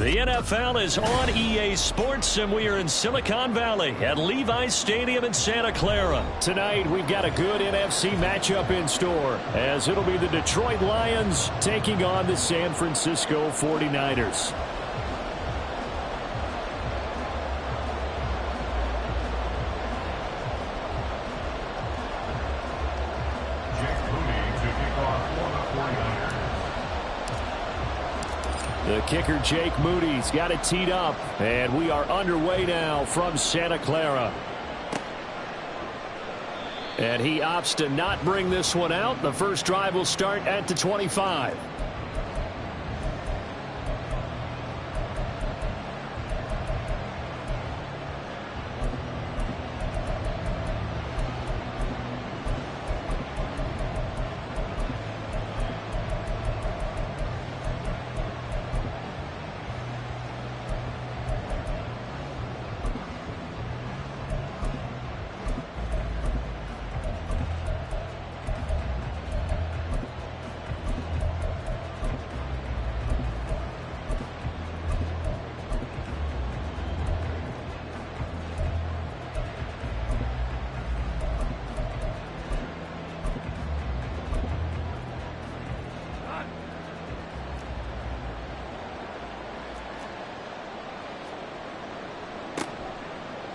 The NFL is on EA Sports, and we are in Silicon Valley at Levi's Stadium in Santa Clara. Tonight, we've got a good NFC matchup in store, as it'll be the Detroit Lions taking on the San Francisco 49ers. The kicker, Jake Moody's got it teed up, and we are underway now from Santa Clara. And he opts to not bring this one out. The first drive will start at the 25.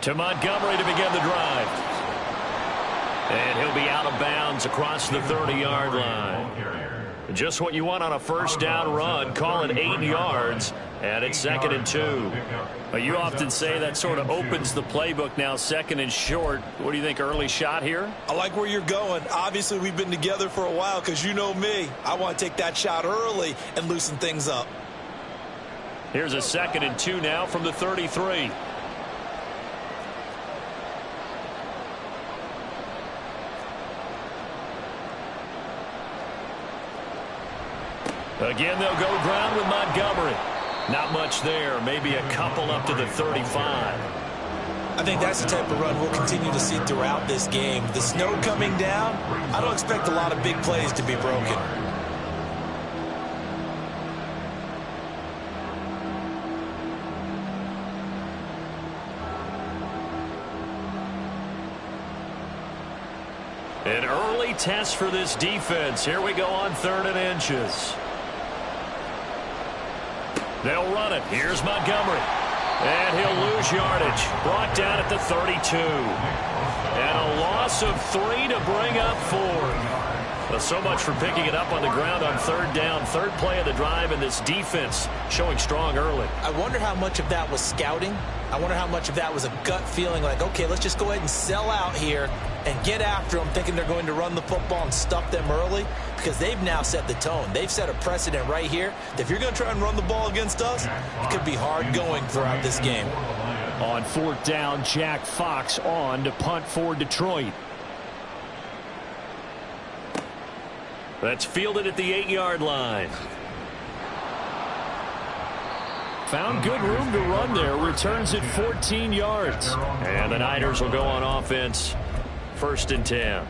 To Montgomery to begin the drive. And he'll be out of bounds across the 30-yard line. Just what you want on a first down run. Call it 8 yards, and it's 2nd and 2. You often say that sort of opens the playbook now, 2nd and short. What do you think, early shot here? I like where you're going. Obviously, we've been together for a while because you know me. I want to take that shot early and loosen things up. Here's a 2nd and 2 now from the 33. Again, they'll go ground with Montgomery. Not much there. Maybe a couple up to the 35. I think that's the type of run we'll continue to see throughout this game. The snow coming down, I don't expect a lot of big plays to be broken. An early test for this defense. Here we go on 3rd and inches. They'll run it. Here's Montgomery. And he'll lose yardage. Brought down at the 32. And a loss of 3 to bring up 4. So much for picking it up on the ground on 3rd down. 3rd play of the drive, and this defense showing strong early. I wonder how much of that was scouting. I wonder how much of that was a gut feeling like, okay, let's just go ahead and sell out here and get after them, thinking they're going to run the football and stuff them early, because they've now set the tone. They've set a precedent right here that if you're going to try and run the ball against us, it could be hard going throughout this game. On 4th down, Jack Fox on to punt for Detroit. That's fielded at the 8-yard line. Found good room to run there. Returns at 14 yards. And the Niners will go on offense. 1st and 10.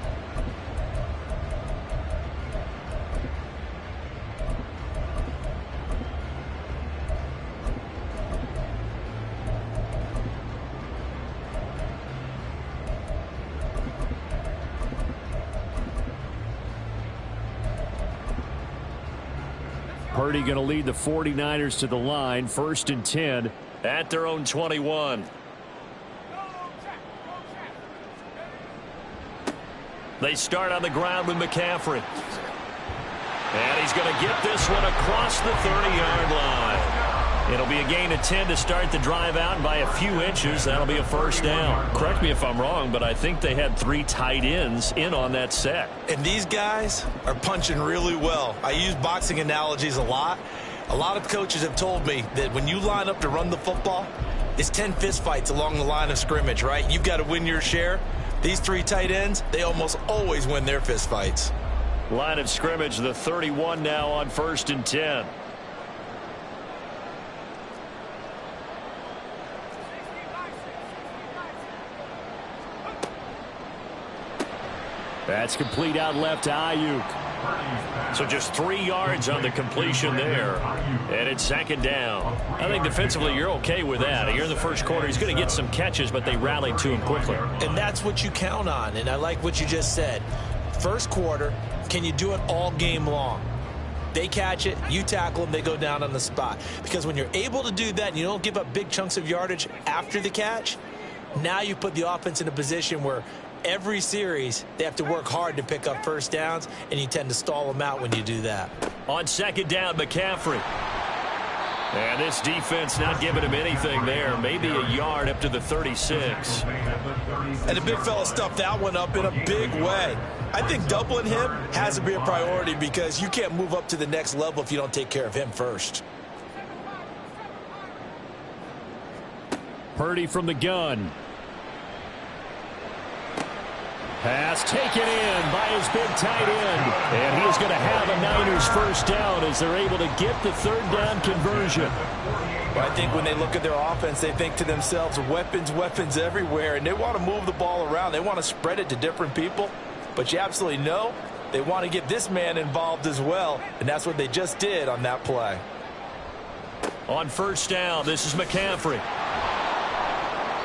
Purdy going to lead the 49ers to the line. 1st and 10 at their own 21. They start on the ground with McCaffrey. And he's going to get this one across the 30-yard line. It'll be a gain of 10 to start the drive out, and by a few inches, that'll be a 1st down. Correct me if I'm wrong, but I think they had 3 tight ends in on that set. And these guys are punching really well. I use boxing analogies a lot. A lot of coaches have told me that when you line up to run the football, it's 10 fistfights along the line of scrimmage, right? You've got to win your share. These 3 tight ends, they almost always win their fistfights. Line of scrimmage, the 31 now on 1st and 10. That's complete out left to Ayuk. So just 3 yards on the completion there. And it's second down. I think defensively you're okay with that. Here in the first quarter, he's going to get some catches, but they rallied to him quickly. And that's what you count on. And I like what you just said. First quarter, can you do it all game long? They catch it, you tackle them, they go down on the spot. Because when you're able to do that and you don't give up big chunks of yardage after the catch, now you put the offense in a position where every series they have to work hard to pick up first downs, and you tend to stall them out when you do that. On second down, McCaffrey. And this defense not giving him anything there. Maybe a yard up to the 36. And the big fella stuffed that one up in a big way. I think doubling him has to be a priority because you can't move up to the next level if you don't take care of him first. Purdy from the gun. Pass taken in by his big tight end. And he's going to have a Niners first down as they're able to get the third down conversion. Well, I think when they look at their offense, they think to themselves, weapons, weapons everywhere. And they want to move the ball around. They want to spread it to different people. But you absolutely know they want to get this man involved as well. And that's what they just did on that play. On first down, this is McCaffrey.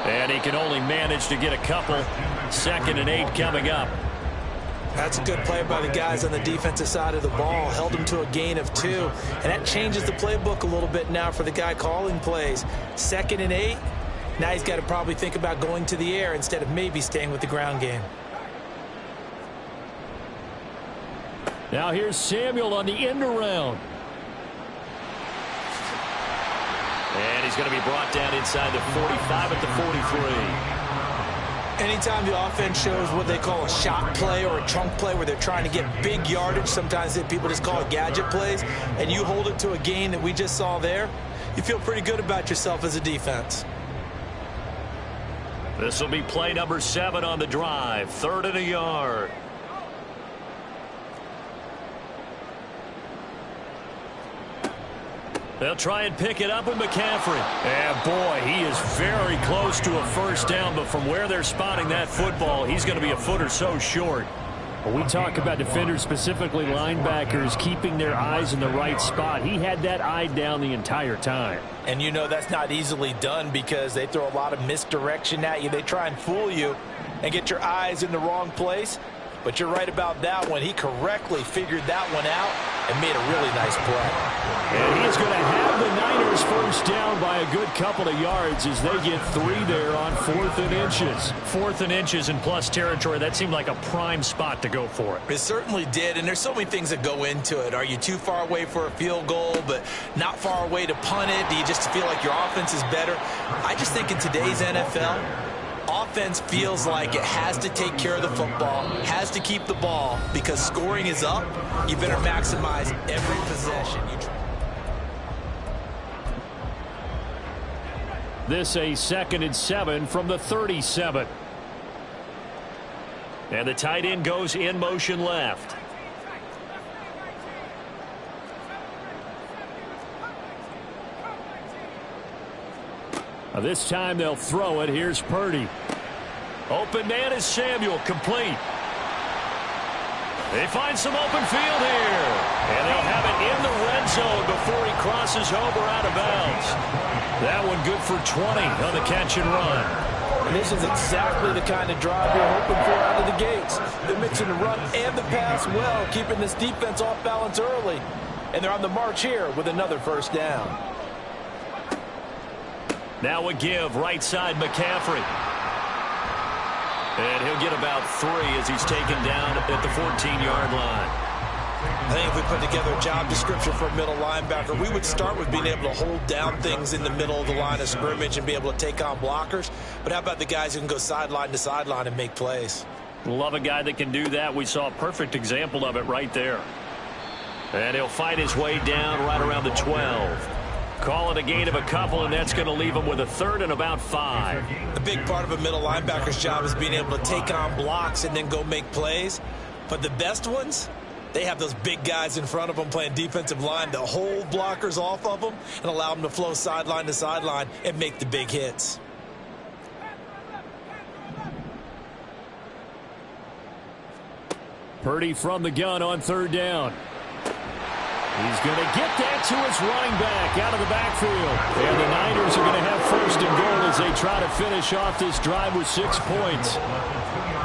And he can only manage to get a couple. 2nd and 8 coming up. That's a good play by the guys on the defensive side of the ball. Held them to a gain of 2. And that changes the playbook a little bit now for the guy calling plays. 2nd and 8. Now he's got to probably think about going to the air instead of maybe staying with the ground game. Now here's Samuel on the end around. And he's going to be brought down inside the 45 at the 43. Anytime the offense shows what they call a shot play or a chunk play where they're trying to get big yardage, sometimes people just call it gadget plays, and you hold it to a gain that we just saw there, you feel pretty good about yourself as a defense. This will be play number 7 on the drive. 3rd and a yard. They'll try and pick it up with McCaffrey. And, boy, he is very close to a first down, but from where they're spotting that football, he's going to be a foot or so short. When we talk about defenders, specifically linebackers, keeping their eyes in the right spot, he had that eye down the entire time. And you know that's not easily done because they throw a lot of misdirection at you. They try and fool you and get your eyes in the wrong place. But you're right about that one. He correctly figured that one out and made a really nice play. And he's going to have the Niners first down by a good couple of yards as they get 3 there on 4th and inches. 4th and inches in plus territory. That seemed like a prime spot to go for it. It certainly did, and there's so many things that go into it. Are you too far away for a field goal, but not far away to punt it? Do you just feel like your offense is better? I just think in today's NFL, offense feels like it has to take care of the football, has to keep the ball, because scoring is up. You better maximize every possession. This a 2nd and 7 from the 37. And the tight end goes in motion left. This time they'll throw it. Here's Purdy. Open man is Samuel, complete. They find some open field here. And they'll have it in the red zone before he crosses over out of bounds. That one good for 20 on the catch and run. And this is exactly the kind of drive you're hoping for out of the gates. They're mixing the run and the pass well, keeping this defense off balance early. And they're on the march here with another first down. Now a give, right side McCaffrey. And he'll get about 3 as he's taken down at the 14-yard line. I think if we put together a job description for a middle linebacker, we would start with being able to hold down things in the middle of the line of scrimmage and be able to take on blockers. But how about the guys who can go sideline to sideline and make plays? Love a guy that can do that. We saw a perfect example of it right there. And he'll fight his way down right around the 12. Call it a gain of a couple, and that's going to leave him with a 3rd and about 5. A big part of a middle linebacker's job is being able to take on blocks and then go make plays. But the best ones, they have those big guys in front of them playing defensive line to hold blockers off of them and allow them to flow sideline to sideline and make the big hits. Purdy from the gun on third down. He's going to get that to his running back out of the backfield. And the Niners are going to have first and goal as they try to finish off this drive with 6 points.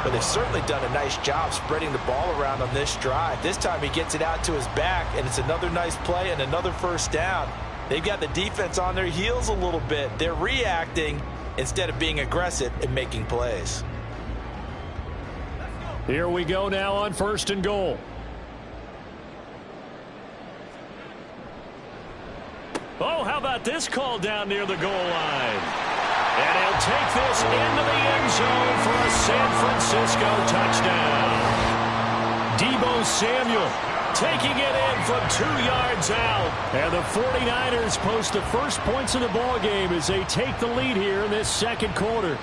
But they've certainly done a nice job spreading the ball around on this drive. This time he gets it out to his back, and it's another nice play and another first down. They've got the defense on their heels a little bit. They're reacting instead of being aggressive and making plays. Here we go now on first and goal. Oh, how about this call down near the goal line? And he'll take this into the end zone for a San Francisco touchdown. Deebo Samuel taking it in from 2 yards out. And the 49ers post the first points of the ball game as they take the lead here in this second quarter.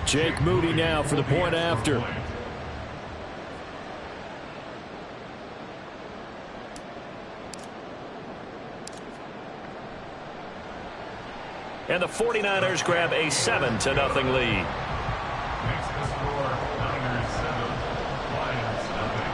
Jake Moody now for the point after. And the 49ers grab a 7-0 lead. Next to score, Niners 7, Lions nothing.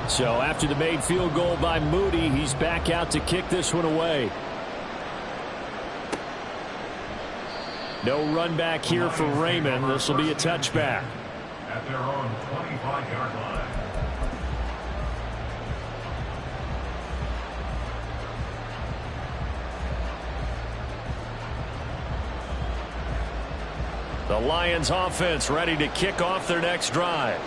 So after the made field goal by Moody, he's back out to kick this one away. No run back here for Raymond. This will be a touchback. At their own 25-yard line. The Lions offense ready to kick off their next drive.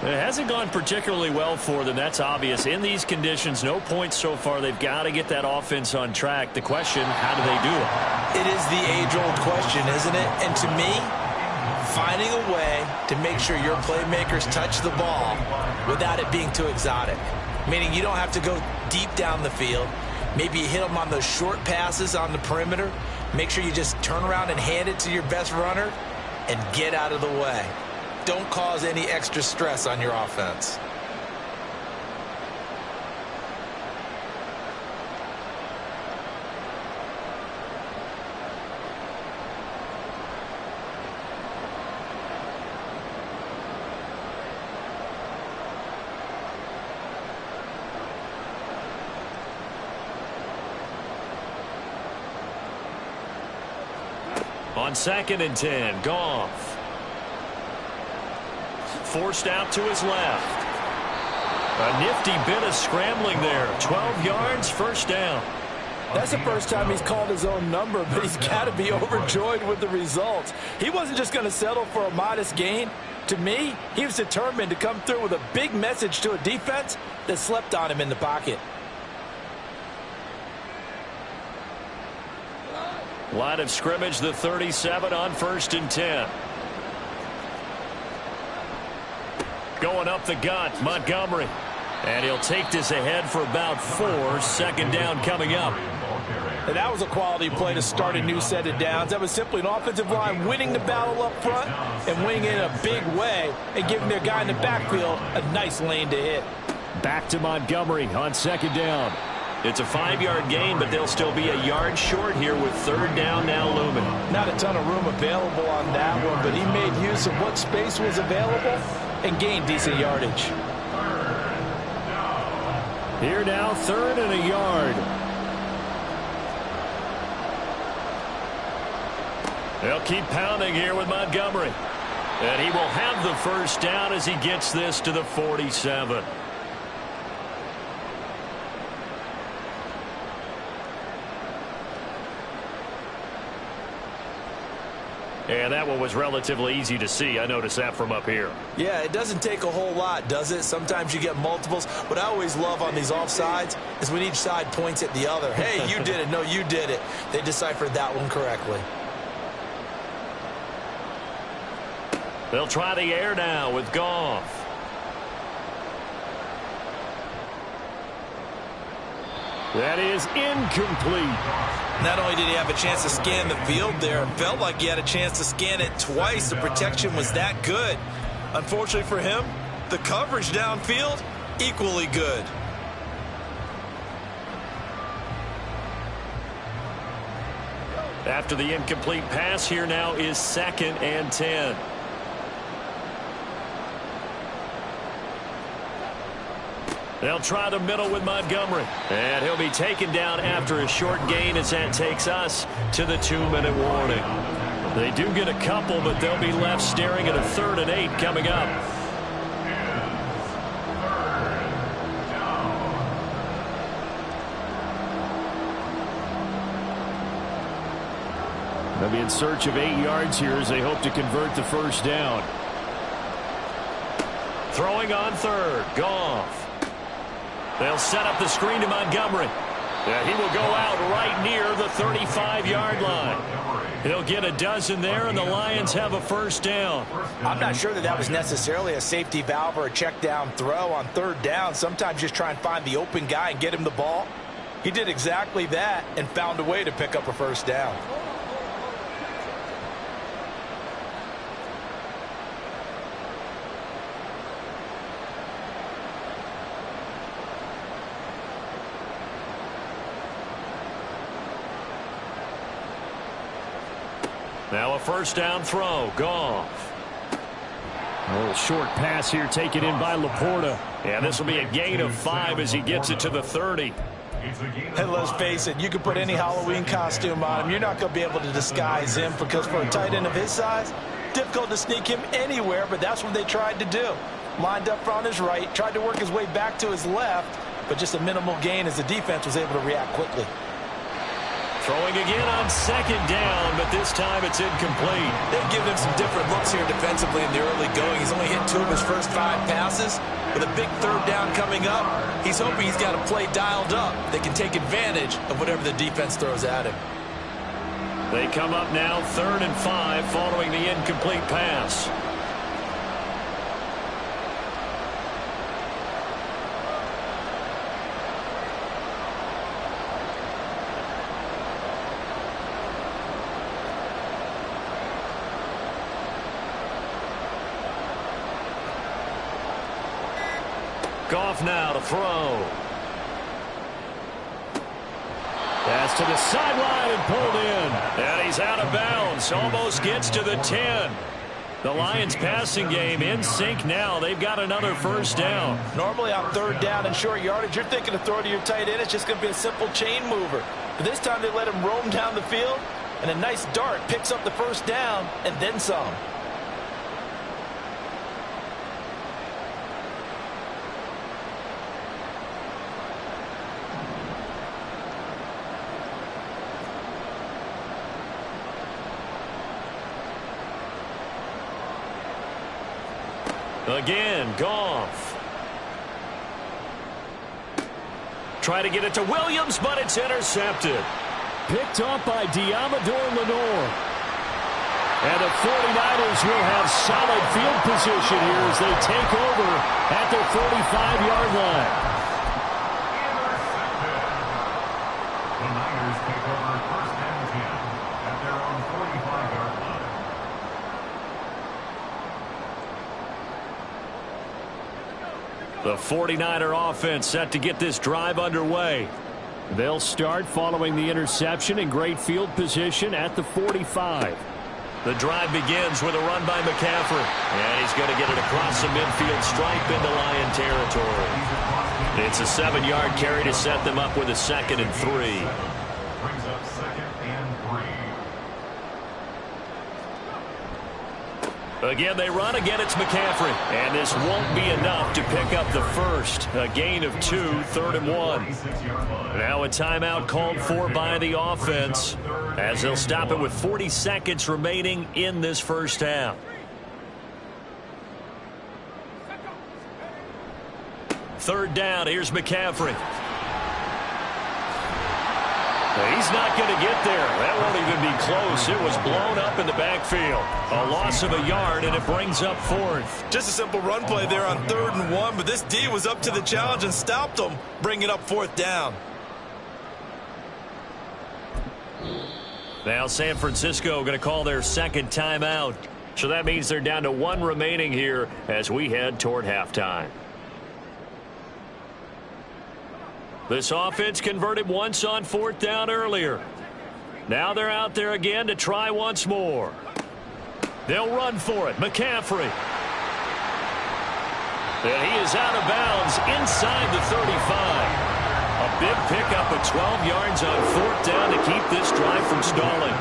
It hasn't gone particularly well for them. That's obvious. In these conditions, no points so far. They've got to get that offense on track. The question, how do they do it? It is the age-old question, isn't it? And to me, finding a way to make sure your playmakers touch the ball without it being too exotic. Meaning you don't have to go deep down the field. Maybe you hit them on those short passes on the perimeter. Make sure you just turn around and hand it to your best runner and get out of the way. Don't cause any extra stress on your offense. On 2nd and 10, Goff. Forced out to his left. A nifty bit of scrambling there. 12 yards, first down. That's the first time he's called his own number, but he's got to be overjoyed with the results. He wasn't just going to settle for a modest gain. To me, he was determined to come through with a big message to a defense that slept on him in the pocket. Line of scrimmage, the 37 on 1st and 10. Going up the gut, Montgomery. And he'll take this ahead for about 4. 2nd down coming up. And that was a quality play to start a new set of downs. That was simply an offensive line winning the battle up front and winning it in a big way and giving their guy in the backfield a nice lane to hit. Back to Montgomery on 2nd down. It's a 5-yard gain, but they'll still be a yard short here with 3rd down now looming. Not a ton of room available on that one, but he made use of what space was available and gained decent yardage. Here now, 3rd and a yard. They'll keep pounding here with Montgomery. And he will have the first down as he gets this to the 47. And that one was relatively easy to see. I noticed that from up here. Yeah, it doesn't take a whole lot, does it? Sometimes you get multiples. What I always love on these offsides is when each side points at the other. Hey, you did it. No, you did it. They deciphered that one correctly. They'll try the air now with Goff. That is incomplete. Not only did he have a chance to scan the field there, it felt like he had a chance to scan it twice. The protection was that good. Unfortunately for him, the coverage downfield, equally good. After the incomplete pass, here now is 2nd and 10. They'll try the middle with Montgomery. And he'll be taken down after a short gain as that takes us to the 2-minute warning. They do get a couple, but they'll be left staring at a 3rd and 8 coming up. They'll be in search of 8 yards here as they hope to convert the first down. Throwing on 3rd, Goff. They'll set up the screen to Montgomery. He will go out right near the 35-yard line. He'll get a dozen there, and the Lions have a first down. I'm not sure that was necessarily a safety valve or a check down throw on 3rd down. Sometimes just try and find the open guy and get him the ball. He did exactly that and found a way to pick up a first down. Now a first down throw. Goff. A little short pass here taken in by Laporta. And this will be a gain of 5 as he gets it to the 30. Hey, let's face it, you can put any Halloween costume on him. You're not going to be able to disguise him because for a tight end of his size, difficult to sneak him anywhere, but that's what they tried to do. Lined up on his right, tried to work his way back to his left, but just a minimal gain as the defense was able to react quickly. Throwing again on 2nd down, but this time it's incomplete. They've given him some different looks here defensively in the early going. He's only hit 2 of his first 5 passes. With a big 3rd down coming up, he's hoping he's got a play dialed up that can take advantage of whatever the defense throws at him. They come up now 3rd and 5 following the incomplete pass. Goff now to throw. Pass to the sideline and pulled in. And he's out of bounds. Almost gets to the 10. The Lions passing game in sync now. They've got another first down. Normally on 3rd down and short yardage, you're thinking of throw to your tight end. It's just going to be a simple chain mover. But this time they let him roam down the field, and a nice dart picks up the first down and then some. Again, Goff. Try to get it to Williams, but it's intercepted. Picked up by Diamador Lenore. And the 49ers will have solid field position here as they take over at their 45-yard line. The Niners take over 1st and 10 at their own 45-yard line. The 49er offense set to get this drive underway. They'll start following the interception in great field position at the 45. The drive begins with a run by McCaffrey. And he's going to get it across the midfield stripe into Lion territory. It's a 7-yard carry to set them up with a 2nd and 3. Brings up 2nd and 3. Again, they run. Again, it's McCaffrey. And this won't be enough to pick up the first. A gain of 2, 3rd and 1. Now a timeout called for by the offense as they'll stop it with 40 seconds remaining in this first half. Third down. Here's McCaffrey. He's not going to get there. That won't even be close. It was blown up in the backfield. A loss of a yard, and it brings up fourth. Just a simple run play there on 3rd and 1, but this D was up to the challenge and stopped them, bringing up 4th down. Now San Francisco going to call their second timeout. So that means they're down to 1 remaining here as we head toward halftime. This offense converted once on 4th down earlier. Now they're out there again to try once more. They'll run for it. McCaffrey. And he is out of bounds inside the 35. A big pickup of 12 yards on 4th down to keep this drive from stalling.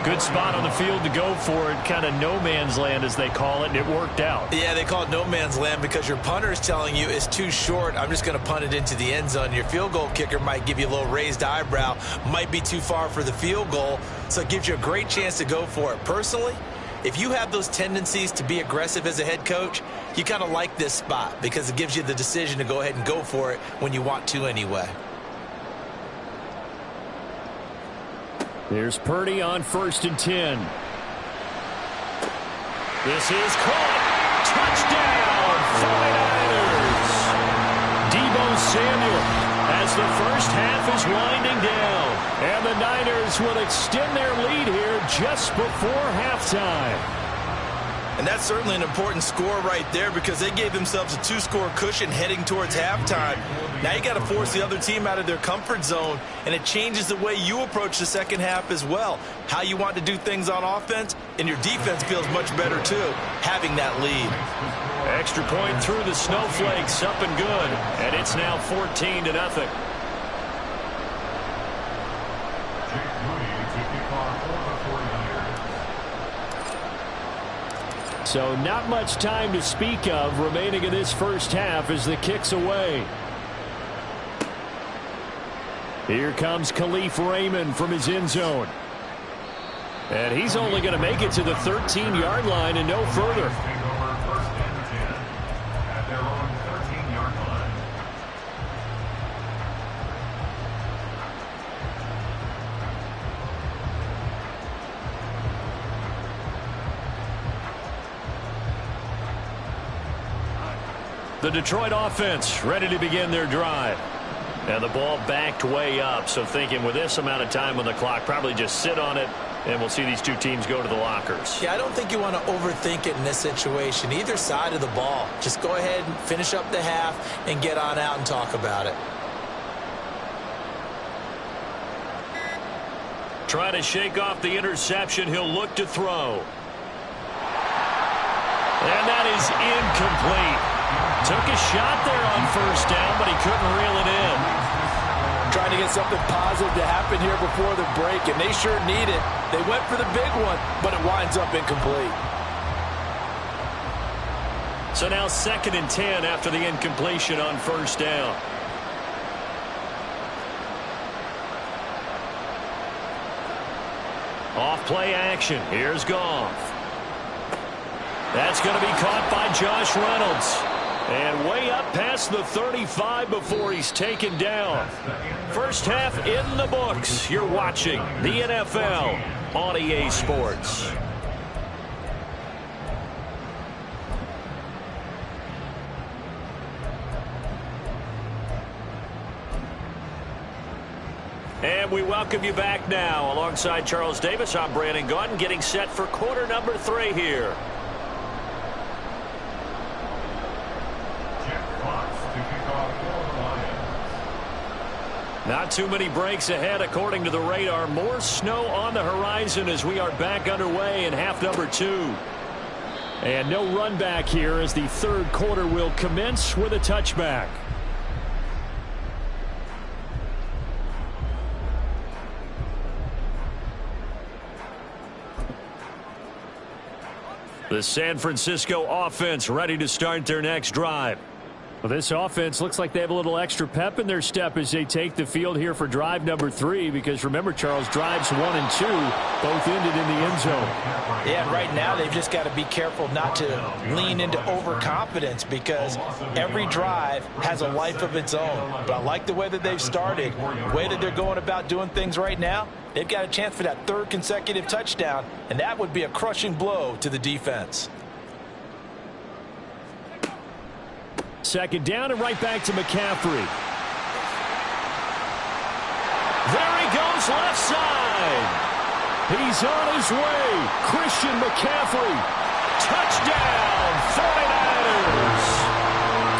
Good spot on the field to go for it. Kind of no man's land, as they call it, and it worked out. Yeah, they call it no man's land because your punter is telling you it's too short. I'm just going to punt it into the end zone. Your field goal kicker might give you a little raised eyebrow. Might be too far for the field goal, so it gives you a great chance to go for it. Personally, if you have those tendencies to be aggressive as a head coach, you kind of like this spot because it gives you the decision to go ahead and go for it when you want to anyway. Here's Purdy on 1st and 10. This is caught. Touchdown, 49ers. Deebo Samuel as the first half is winding down. And the Niners will extend their lead here just before halftime. And that's certainly an important score right there because they gave themselves a 2-score cushion heading towards halftime. Now you got to force the other team out of their comfort zone, and it changes the way you approach the second half as well. How you want to do things on offense, and your defense feels much better too, having that lead. Extra point through the snowflakes, up and good, and it's now 14-0. So not much time to speak of remaining in this first half as the kick's away. Here comes Khalif Raymond from his end zone. And he's only going to make it to the 13-yard line and no further. The Detroit offense ready to begin their drive. And the ball backed way up, so thinking with this amount of time on the clock, probably just sit on it, and we'll see these two teams go to the lockers. Yeah, I don't think you want to overthink it in this situation. Either side of the ball. Just go ahead and finish up the half and get on out and talk about it. Trying to shake off the interception. He'll look to throw. And that is incomplete. Took a shot there on 1st down, but he couldn't reel it in. Trying to get something positive to happen here before the break, and they sure need it. They went for the big one, but it winds up incomplete. So now 2nd and 10 after the incompletion on 1st down. Off play action. Here's Goff. That's going to be caught by Josh Reynolds. And way up past the 35 before he's taken down. First half in the books. You're watching the NFL on EA Sports. And we welcome you back now. Alongside Charles Davis, I'm Brandon Gaudin, getting set for quarter number 3 here. Not too many breaks ahead according to the radar. More snow on the horizon as we are back underway in half number 2. And no run back here as the 3rd quarter will commence with a touchback. The San Francisco offense ready to start their next drive. Well, this offense looks like they have a little extra pep in their step as they take the field here for drive number 3, because remember, Charles, drives 1 and 2 both ended in the end zone. Yeah, and right now they've just got to be careful not to lean into overconfidence, because every drive has a life of its own. But I like the way that they've started, the way that they're going about doing things right now. They've got a chance for that 3rd consecutive touchdown, and that would be a crushing blow to the defense. 2nd down and right back to McCaffrey. There he goes, left side. He's on his way. Christian McCaffrey. Touchdown, 49ers.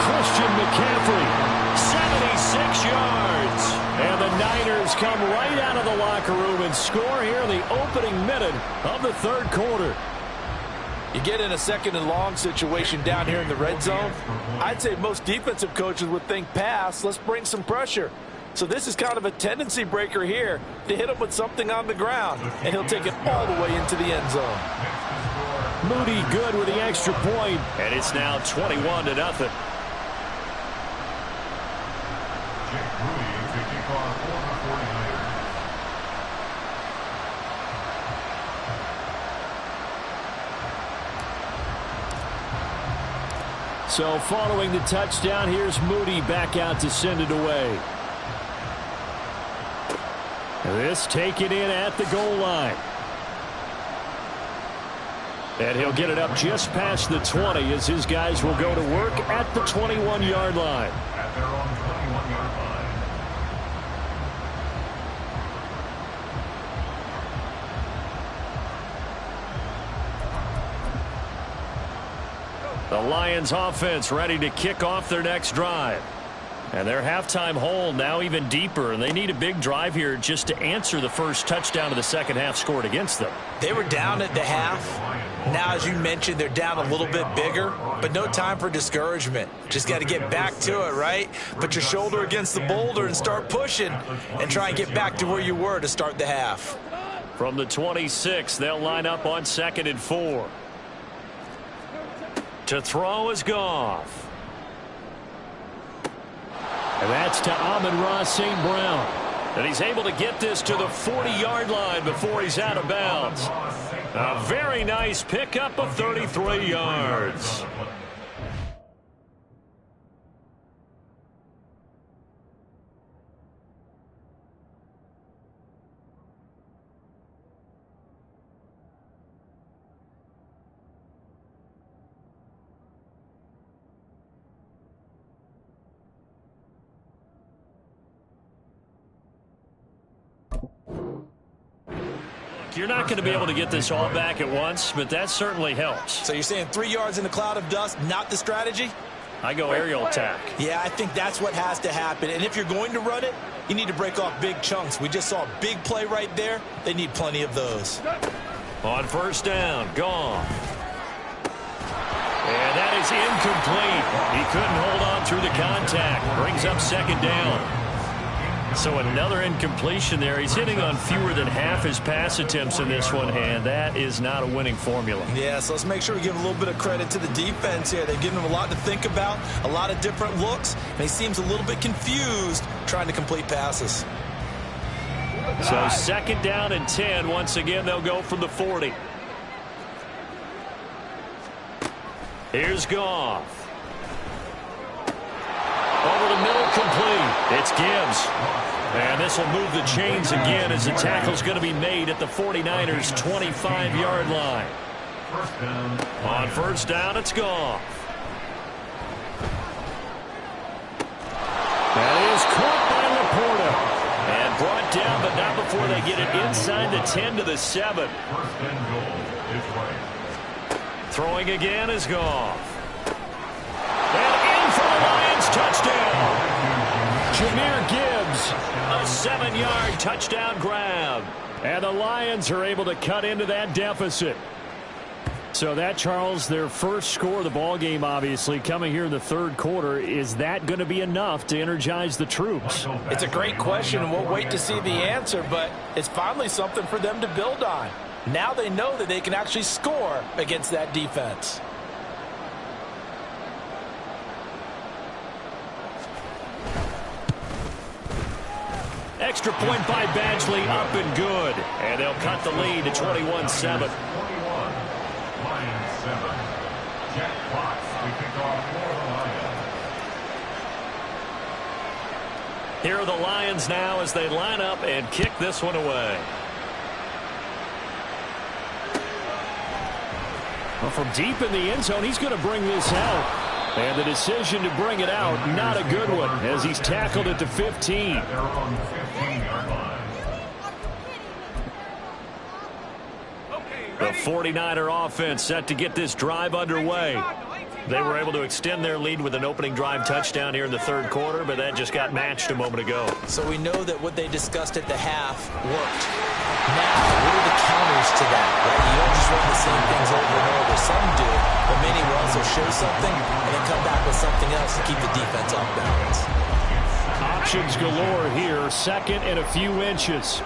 Christian McCaffrey, 76 yards. And the Niners come right out of the locker room and score here in the opening minute of the 3rd quarter. You get in a 2nd and long situation down here in the red zone, I'd say most defensive coaches would think pass, let's bring some pressure. So this is kind of a tendency breaker here to hit him with something on the ground, and he'll take it all the way into the end zone. Moody good with the extra point, and it's now 21-0. So following the touchdown, here's Moody back out to send it away. This taken in at the goal line. And he'll get it up just past the 20 as his guys will go to work at the 21-yard line. At their own 21-yard line. The Lions offense ready to kick off their next drive. And their halftime hole now even deeper, and they need a big drive here just to answer the first touchdown of the second half scored against them. They were down at the half. Now, as you mentioned, they're down a little bit bigger, but no time for discouragement. Just got to get back to it, right? Put your shoulder against the boulder and start pushing and try and get back to where you were to start the half. From the 26, they'll line up on 2nd and 4. To throw is Goff. And that's to Amon-Ra St. Brown. And he's able to get this to the 40-yard line before he's out of bounds. A very nice pickup of 33 yards. You're not going to be able to get this all back at once, but that certainly helps. So you're saying 3 yards in a cloud of dust, not the strategy? I go aerial attack. Yeah, I think that's what has to happen. And if you're going to run it, you need to break off big chunks. We just saw a big play right there. They need plenty of those. On 1st down, Goff. And that is incomplete. He couldn't hold on through the contact. Brings up 2nd down. So another incompletion there. He's hitting on fewer than half his pass attempts in this one, and that is not a winning formula. Yeah, so let's make sure we give a little bit of credit to the defense here. They've given him a lot to think about, a lot of different looks, and he seems a little bit confused trying to complete passes. So 2nd down and 10. Once again, they'll go from the 40. Here's Goff. Over the middle, complete. It's Gibbs. And this will move the chains again as the tackle's going to be made at the 49ers' 25-yard line. On 1st down, it's Goff. That is caught by Laporta. And brought down, but not before they get it inside the 10 to the 7. Throwing again is Goff. And in for the Lions touchdown. Jahmyr Gibbs, a 7-yard touchdown grab. And the Lions are able to cut into that deficit. So that, Charles, their first score of the ballgame, obviously, coming here in the 3rd quarter. Is that going to be enough to energize the troops? It's a great question, and we'll wait to see the answer, but it's finally something for them to build on. Now they know that they can actually score against that defense. extra point by Badgley, up and good. And they'll cut the lead to 21-7. 21, Lions 7. Jack Fox to kick off for the Lions. Here are the Lions now as they line up and kick this one away. Well, from deep in the end zone, he's going to bring this out. And the decision to bring it out, not a good one, as he's tackled at the 15. At their own 15-yard line. The 49er offense set to get this drive underway. They were able to extend their lead with an opening drive touchdown here in the third quarter, but that just got matched a moment ago. So we know that what they discussed at the half worked. Now, what are the counters to that? Right? You don't just run the same things over and over. Some do, but many will also show something and then come back with something else to keep the defense off balance. Options galore here, second and a few inches.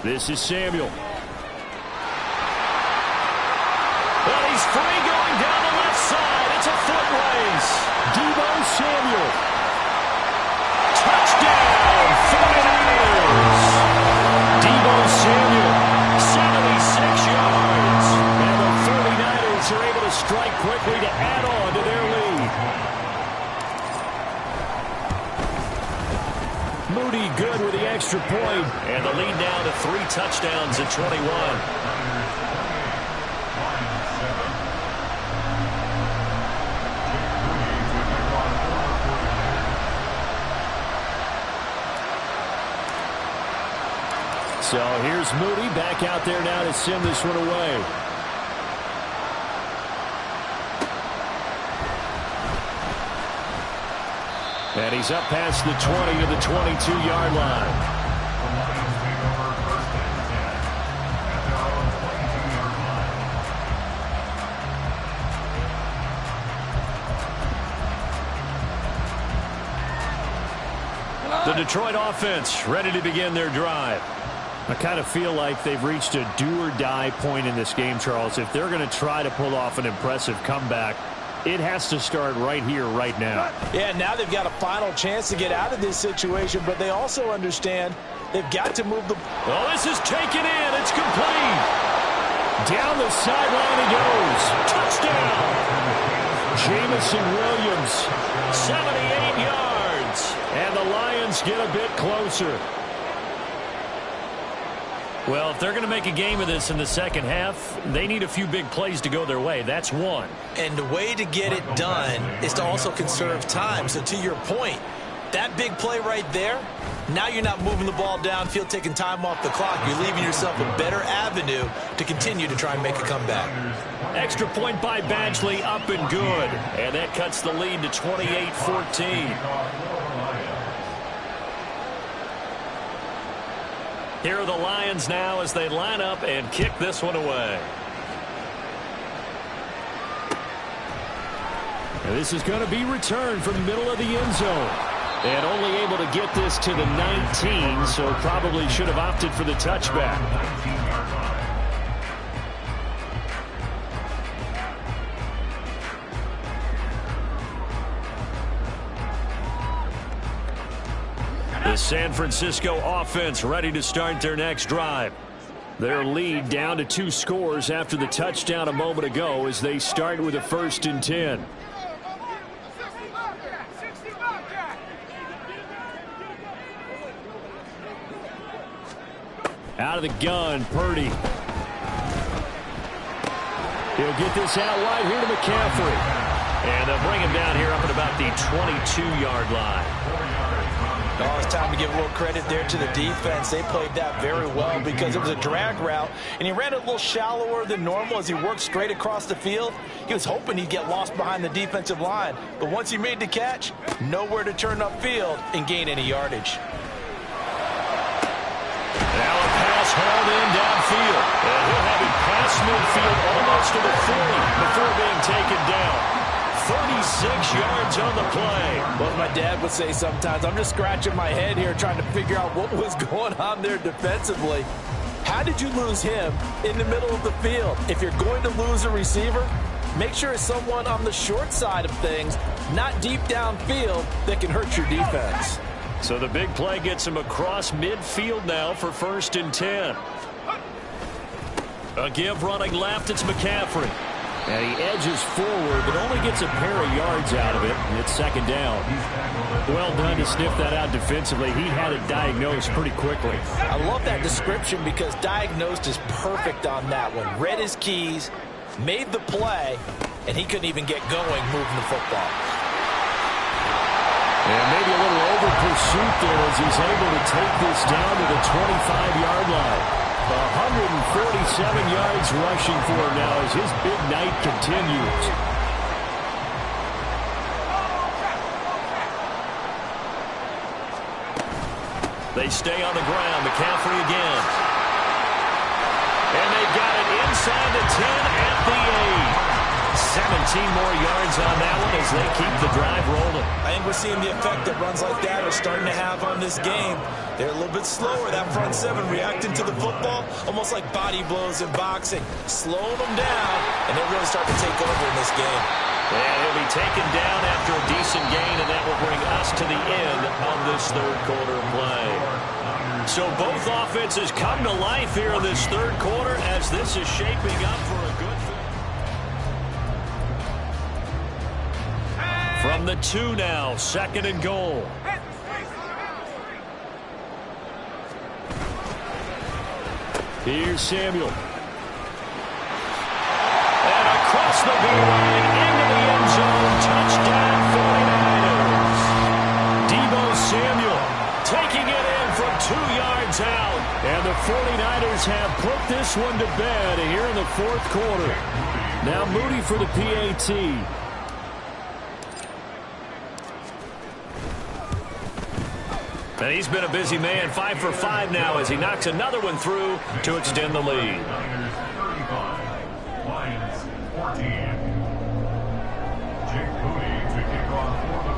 This is Samuel. Well, he's free going down the left side. It's a foot race. Deebo Samuel. Touchdown, 49ers. Deebo Samuel, 76 yards. And the 49ers are able to strike quickly to add on to their lead. Moody good with the extra point. And the lead now to 3 touchdowns at 21. So here's Moody back out there now to send this one away. And he's up past the 20 to the 22-yard line. The Lions take over first and 10 at their own 22-yard line. The Detroit offense ready to begin their drive. I kind of feel like they've reached a do-or-die point in this game, Charles. If they're going to try to pull off an impressive comeback, it has to start right here, right now. Yeah, now they've got a final chance to get out of this situation, but they also understand they've got to move the... Oh, this is taken in. It's complete. Down the sideline he goes. Touchdown. Jamison Williams, 78 yards. And the Lions get a bit closer. Well, if they're going to make a game of this in the second half, they need a few big plays to go their way. That's one. And the way to get it done is to also conserve time. So to your point, that big play right there, now you're not moving the ball downfield, taking time off the clock. You're leaving yourself a better avenue to continue to try and make a comeback. Extra point by Badgley, up and good. And that cuts the lead to 28-14. Here are the Lions now as they line up and kick this one away. And this is going to be returned from the middle of the end zone. And only able to get this to the 19, so probably should have opted for the touchback. The San Francisco offense ready to start their next drive. Their lead down to 2 scores after the touchdown a moment ago as they start with a 1st and 10. Out of the gun, Purdy. He'll get this out wide here to McCaffrey. And they'll bring him down here up at about the 22-yard line. Oh, it's time to give a little credit there to the defense. They played that very well because it was a drag route, and he ran it a little shallower than normal as he worked straight across the field. He was hoping he'd get lost behind the defensive line, but once he made the catch, nowhere to turn upfield and gain any yardage. Now a pass hauled in downfield, and he'll have it past midfield almost to the 40 before being taken down. 36 yards on the play. What my dad would say sometimes, I'm just scratching my head here trying to figure out what was going on there defensively. How did you lose him in the middle of the field? If you're going to lose a receiver, make sure it's someone on the short side of things, not deep downfield, that can hurt your defense. So the big play gets him across midfield now for 1st and 10. A give running left, it's McCaffrey. And he edges forward, but only gets a pair of yards out of it, and it's 2nd down. Well done to sniff that out defensively. He had it diagnosed pretty quickly. I love that description because diagnosed is perfect on that one. Read his keys, made the play, and he couldn't even get going moving the football. And maybe a little over pursuit there as he's able to take this down to the 25-yard line. 147 yards rushing for him now as his big night continues. They stay on the ground. McCaffrey again. And they got it inside the 10 at the 8. 17 more yards on that one as they keep the drive rolling. I think we're seeing the effect that runs like that are starting to have on this game. They're a little bit slower, that front seven, reacting to the football, almost like body blows in boxing, slowing them down, and they really start to take over in this game. And he'll be taken down after a decent gain, and that will bring us to the end of this 3rd quarter play. So both offenses come to life here in this 3rd quarter as this is shaping up for a good finish. From the 2 now, 2nd and goal. Here's Samuel. And across the goal line into the end zone. Touchdown 49ers. Deebo Samuel taking it in from 2 yards out. And the 49ers have put this one to bed here in the 4th quarter. Now Moody for the PAT. And he's been a busy man, 5 for 5 now as he knocks another one through to extend the lead. Niners 35, Lions 14. Jake Moody to kick off for the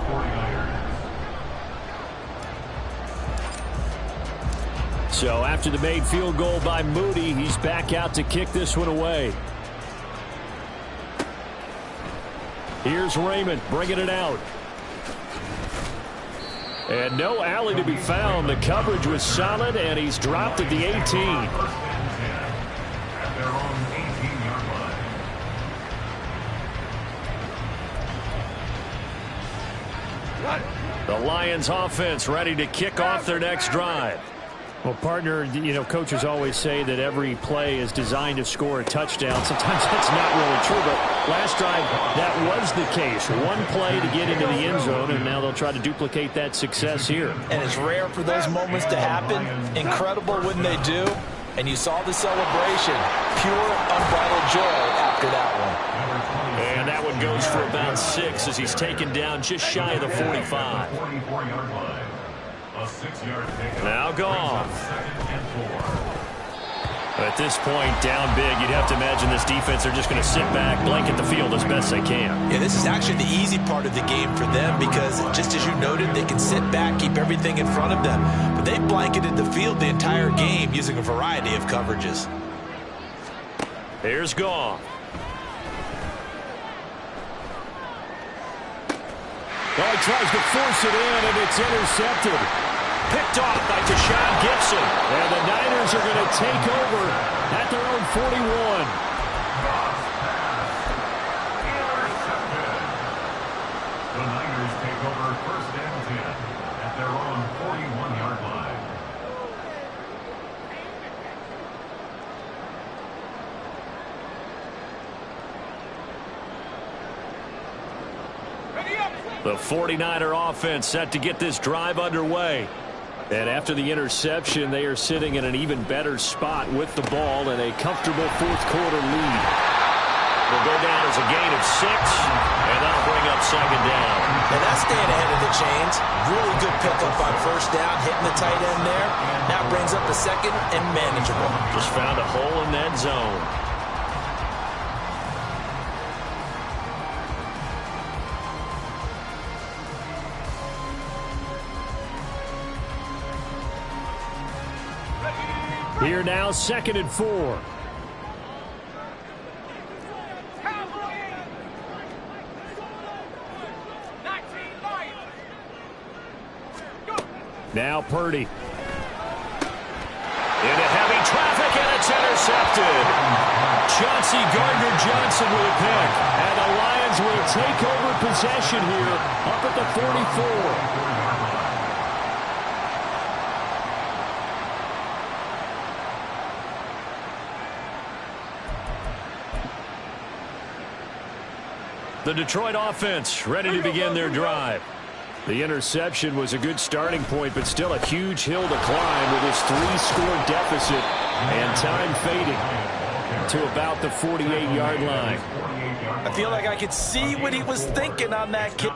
49ers. So after the made field goal by Moody, he's back out to kick this one away. Here's Raymond bringing it out. And no alley to be found. The coverage was solid, and he's dropped at the 18. At their own 18-yard line. The Lions offense ready to kick off their next drive. Well, partner, you know, coaches always say that every play is designed to score a touchdown. Sometimes that's not really true, but last drive, that was the case. One play to get into the end zone, and now they'll try to duplicate that success here. And it's rare for those moments to happen. Incredible when they do. And you saw the celebration. Pure, unbridled joy after that one. And that one goes for about 6 as he's taken down just shy of the 45. 44-yard line. A 6-yard pickup. Now gone. 2nd and 4. At this point, down big, you'd have to imagine this defense are just going to sit back, blanket the field as best they can. Yeah, this is actually the easy part of the game for them because, just as you noted, they can sit back, keep everything in front of them. But they blanketed the field the entire game using a variety of coverages. Here's Goff. Well, he tries to force it in, and it's intercepted. Picked off by Deshaun Gibson. And the Niners are going to take over at their own 41. Intercepted. The Niners take over 1st and 10 at their own 41-yard line. The 49er offense set to get this drive underway. And after the interception, they are sitting in an even better spot with the ball and a comfortable 4th quarter lead. Will go down as a gain of 6, and that'll bring up 2nd down. And that's staying ahead of the chains. Really good pickup on 1st down, hitting the tight end there. Now brings up a 2nd and manageable. Just found a hole in that zone. Here now, 2nd and 4. Now Purdy. Into heavy traffic, and it's intercepted. Chauncey Gardner-Johnson with a pick. And the Lions will take over possession here up at the 44. The Detroit offense ready to begin their drive. The interception was a good starting point, but still a huge hill to climb with his 3-score deficit and time fading to about the 48-yard line. I feel like I could see what he was thinking on that kick.